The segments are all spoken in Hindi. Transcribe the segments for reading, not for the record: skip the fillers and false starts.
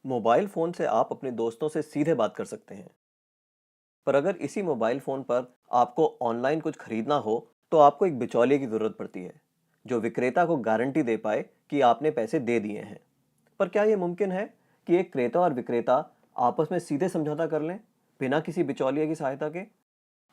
मोबाइल फ़ोन से आप अपने दोस्तों से सीधे बात कर सकते हैं। पर अगर इसी मोबाइल फ़ोन पर आपको ऑनलाइन कुछ खरीदना हो, तो आपको एक बिचौलिए की ज़रूरत पड़ती है, जो विक्रेता को गारंटी दे पाए कि आपने पैसे दे दिए हैं। पर क्या ये मुमकिन है कि एक क्रेता और विक्रेता आपस में सीधे समझौता कर लें, बिना किसी बिचौलिए की सहायता के?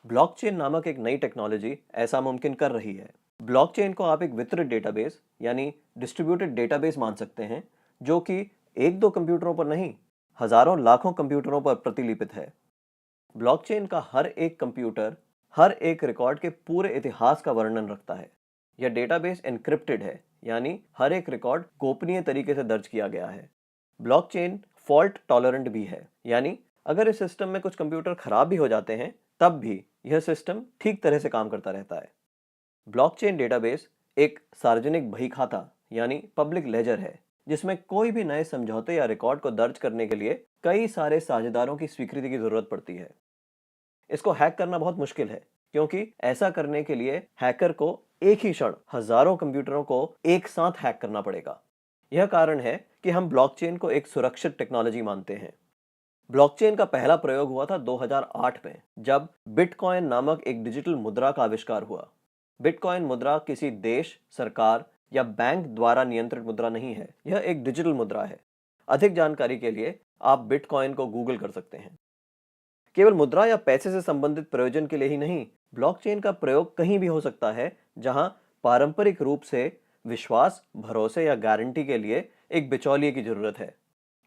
ब्लॉकचेन नामक एक नई टेक्नोलॉजी ऐसा मुमकिन कर रही है। ब्लॉकचेन को आप एक वितरित डेटाबेस यानी डिस्ट्रीब्यूटेड डेटाबेस मान सकते हैं, जो कि एक दो कंप्यूटरों पर नहीं, हजारों लाखों कंप्यूटरों पर प्रतिलिपित है। ब्लॉकचेन का हर एक कंप्यूटर हर एक रिकॉर्ड के पूरे इतिहास का वर्णन रखता है। यह डेटाबेस एन्क्रिप्टेड है, यानी हर एक रिकॉर्ड गोपनीय तरीके से दर्ज किया गया है। ब्लॉकचेन फॉल्ट टॉलरेंट भी है, यानी अगर इस सिस्टम में कुछ कंप्यूटर खराब भी हो जाते हैं, तब भी यह सिस्टम ठीक तरह से काम करता रहता है। ब्लॉकचेन डेटाबेस एक सार्वजनिक बही खाता यानी पब्लिक लेजर है, जिसमें कोई भी नए समझौते या रिकॉर्ड को दर्ज करने के लिए कई सारे साझेदारों की स्वीकृति की जरूरत पड़ती है। इसको हैक करना बहुत मुश्किल है, क्योंकि ऐसा करने के लिए हैकर को एक ही क्षण हजारों कंप्यूटरों को एक साथ हैक करना पड़ेगा। यह कारण है कि हम ब्लॉकचेन को एक सुरक्षित टेक्नोलॉजी मानते हैं। ब्लॉकचेन का पहला प्रयोग हुआ था 2008 में, जब बिटकॉइन नामक एक डिजिटल मुद्रा का आविष्कार हुआ। बिटकॉइन मुद्रा किसी देश, सरकार या बैंक द्वारा नियंत्रित मुद्रा नहीं है, यह एक डिजिटल मुद्रा है। अधिक जानकारी के लिए आप बिटकॉइन को गूगल कर सकते हैं। केवल मुद्रा या पैसे से संबंधित प्रयोजन के लिए ही नहीं, ब्लॉकचेन का प्रयोग कहीं भी हो सकता है जहां पारंपरिक रूप से विश्वास, भरोसे या गारंटी के लिए एक बिचौलिए की जरूरत है।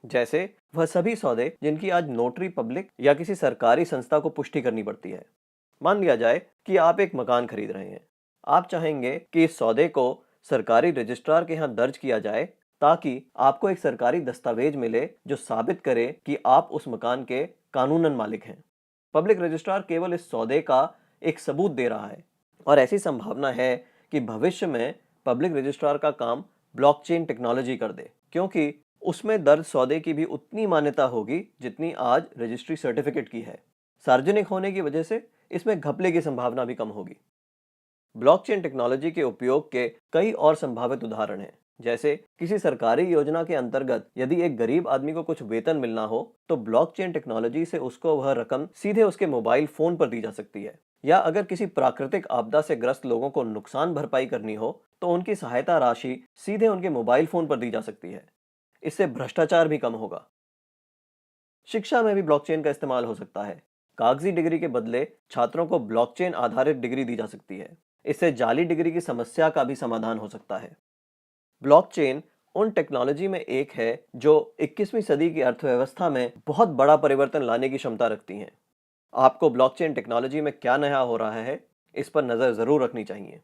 जैसे वह सभी सौदे जिनकी आज नोटरी पब्लिक या किसी सरकारी संस्था को पुष्टि करनी पड़ती है। मान लिया जाए कि आप एक मकान खरीद रहे हैं। आप चाहेंगे कि इस सौदे को सरकारी रजिस्ट्रार के यहाँ दर्ज किया जाए, ताकि आपको एक सरकारी दस्तावेज मिले जो साबित करे कि आप उस मकान के कानूनन मालिक हैं। पब्लिक रजिस्ट्रार केवल इस सौदे का एक सबूत दे रहा है, और ऐसी संभावना है कि भविष्य में पब्लिक रजिस्ट्रार का काम ब्लॉकचेन टेक्नोलॉजी कर दे, क्योंकि उसमें दर्ज सौदे की भी उतनी मान्यता होगी जितनी आज रजिस्ट्री सर्टिफिकेट की है। सार्वजनिक होने की वजह से इसमें घपले की संभावना भी कम होगी। ब्लॉकचेन टेक्नोलॉजी के उपयोग के कई और संभावित उदाहरण हैं। जैसे किसी सरकारी योजना के अंतर्गत यदि एक गरीब आदमी को कुछ वेतन मिलना हो, तो ब्लॉकचेन टेक्नोलॉजी से उसको वह रकम सीधे उसके मोबाइल फोन पर दी जा सकती है। या अगर किसी प्राकृतिक आपदा से ग्रस्त लोगों को नुकसान भरपाई करनी हो, तो उनकी सहायता राशि सीधे उनके मोबाइल फोन पर दी जा सकती है। इससे भ्रष्टाचार भी कम होगा। शिक्षा में भी ब्लॉकचेन का इस्तेमाल हो सकता है। कागजी डिग्री के बदले छात्रों को ब्लॉकचेन आधारित डिग्री दी जा सकती है। इससे जाली डिग्री की समस्या का भी समाधान हो सकता है। ब्लॉकचेन उन टेक्नोलॉजी में एक है जो 21वीं सदी की अर्थव्यवस्था में बहुत बड़ा परिवर्तन लाने की क्षमता रखती हैं। आपको ब्लॉकचेन टेक्नोलॉजी में क्या नया हो रहा है, इस पर नजर जरूर रखनी चाहिए।